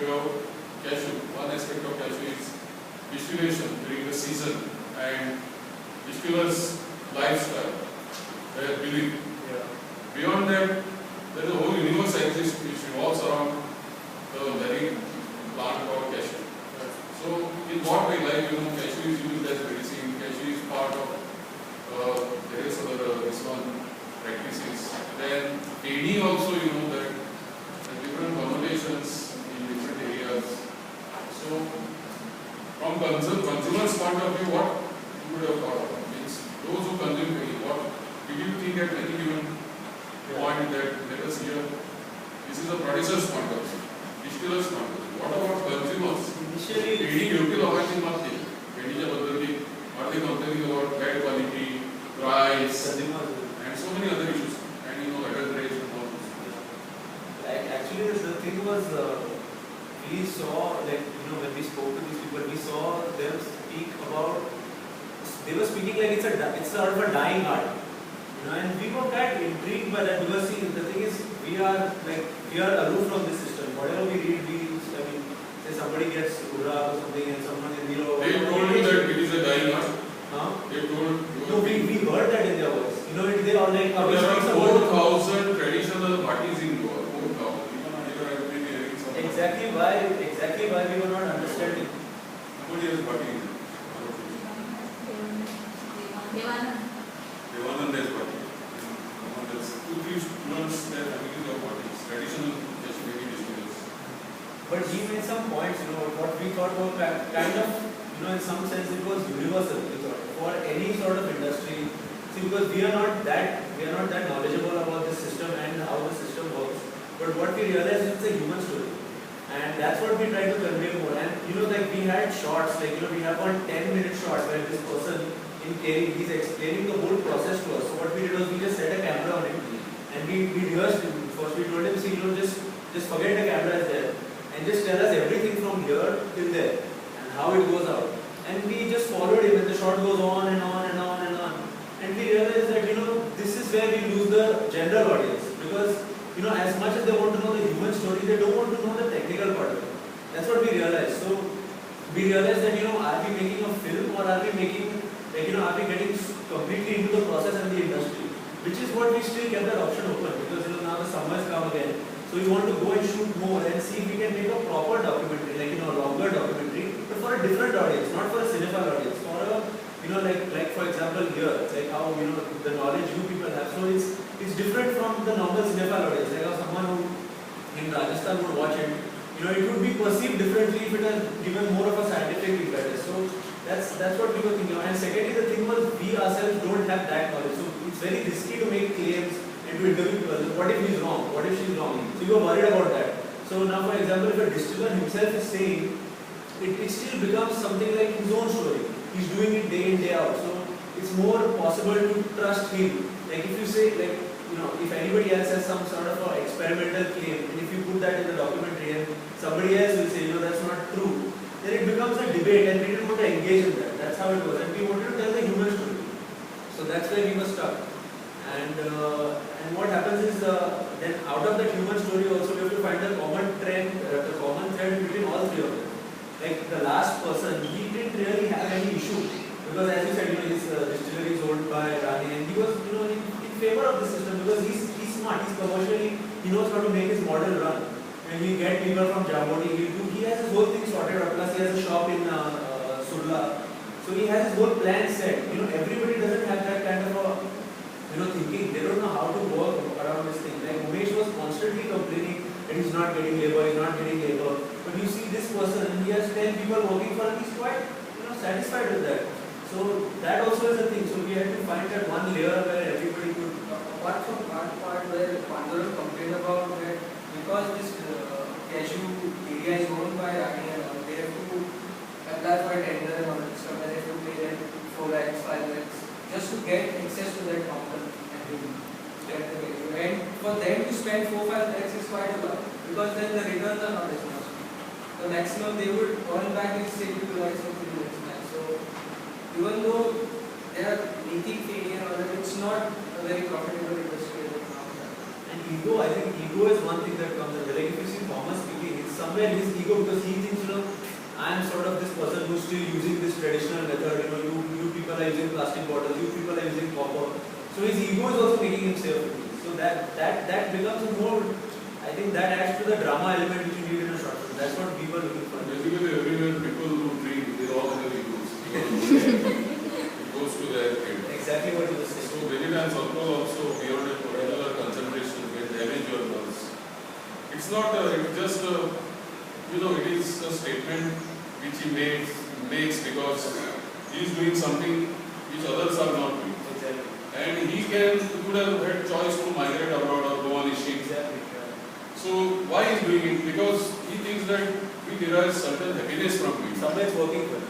you have cashew. One aspect of cashew is distillation during the season and distillers' lifestyle, their belief. Yeah. Beyond that, there is a whole universe exists which revolves around the very plant called cashew. So, in what way, like cashew is used as medicine, cashew is part of various other practices. Then AD also, that there are different connotations in different areas. So, from consumer's point of view, what you would have thought of? Means those who consume AD, what did you think at any given point that let us hear? This is the producer's point of view, distiller's point of view. What about consumers? Initially, AD योग्य लोकांची मत आहे. ADच्या बद्दल are they complaining about bad quality, price, and so many other issues, and adulteration and all this. Like actually, the thing was, we saw when we spoke to these people, we saw them speak about. They were speaking like it's sort of a dying art, and we were kind of intrigued by that because see, the thing is, we are aloof from this system. Whatever we read, say somebody gets Ura or something, and someone in They told you that it is a dying art. Huh? They told. No, we heard that in their voice. They are like. There are 4,000 traditional parties in Goa. 4,000. Exactly why we were not understanding. Somebody has party. Devanand has party. There's 2-3 students that are having their parties. Traditional maybe distillers. But he made some points, what we thought were kind of, in some sense it was universal, we thought, for any sort of industry. See, because we are not that knowledgeable about the system and how the system works. But what we realized is it's a human story. And that's what we try to convey more. And we had shots, we have one 10-minute shot where this person in Kerry, he's explaining the whole process to us. So what we did was we just set a camera on him. And we rehearsed him. First we told him, see, just forget the camera is there. And just tell us everything from here till there and how it goes out. And we just followed him and the shot goes on and on and on and on. And we realized that, this is where we lose the general audience. Because, as much as they want to know the human story, they don't want to know the technical part of it. That's what we realized. So, we realized that, are we making a film or are we making, are we getting completely into the process and the industry? Which is what we still kept that option open because, now the summers come again. So we want to go and shoot more and see if we can make a proper documentary, a longer documentary, but for a different audience, not for a cinephile audience. For a, like for example here, like how the knowledge you people have. So it's different from the normal cinephile audience. Like how someone who in Rajasthan would watch it, it would be perceived differently if it had given more of a scientific impetus. So that's what we were thinking. And secondly, the thing was we ourselves don't have that knowledge. So it's very risky to make claims. And to interview people, what if he's wrong? What if she's wrong? So you are worried about that. So now, for example, if a distiller himself is saying, it still becomes something like his own story. He's doing it day in, day out. So it's more possible to trust him. Like if you say, if anybody else has some sort of experimental claim, and if you put that in the documentary and somebody else will say, that's not true, then it becomes a debate and we didn't want to engage in that. That's how it was. And we wanted to tell the human story. So that's where we were stuck. And what happens is then out of that human story also we have to find the common thread between all three of them. Like the last person, he didn't really have any issue because as you said, his distillery is owned by Rani and he was in favor of the system because he's smart, he's commercially, he knows how to make his model run. When he get people from Jambodi, he has his whole thing sorted out. Plus he has a shop in Surla. So he has his whole plan set. Everybody doesn't have that kind of a thinking, they don't know how to work around this thing. Like Umesh was constantly complaining that he's not getting labor. But you see this person and he has 10 people working for him, he's quite satisfied with that. So that also is a thing. So we had to find that one layer where everybody could. Apart from one part where Pandora complained about that because this cashew area is owned by Rani and all, they have to apply for a tender and all that stuff, and they have to pay like 4 lakhs, 5 lakhs. Just to get access to that mountain and for them to spend 4-5 lakhs is quite a lot because then the returns are not as much. The maximum they would earn back is say 2 lakhs or 3 lakhs max. So even though they are making failure or it's not a very profitable industry as of now. And ego, I think ego is one thing that comes in. Like if you see Thomas speaking, his somewhere his ego, because he thinks, I am sort of this person who's still using this traditional method, you people are using plastic bottles, you people are using copper. So his ego is also making him say a few things. So that becomes a more, I think that adds to the drama element which you need in a short film. That's what people are looking for. Basically, everywhere people who drink, they all have egos. It goes to their head. Exactly what you were saying. So many times alcohol also beyond a particular concentration can damage your lungs. It's not, it's just, it is a statement which he makes because he is doing something which others are not doing. Exactly. And he could have had choice to migrate abroad or go on ishing. Exactly. So why is doing it? Because he thinks that we derive certain happiness from it. Somewhere it's working for him.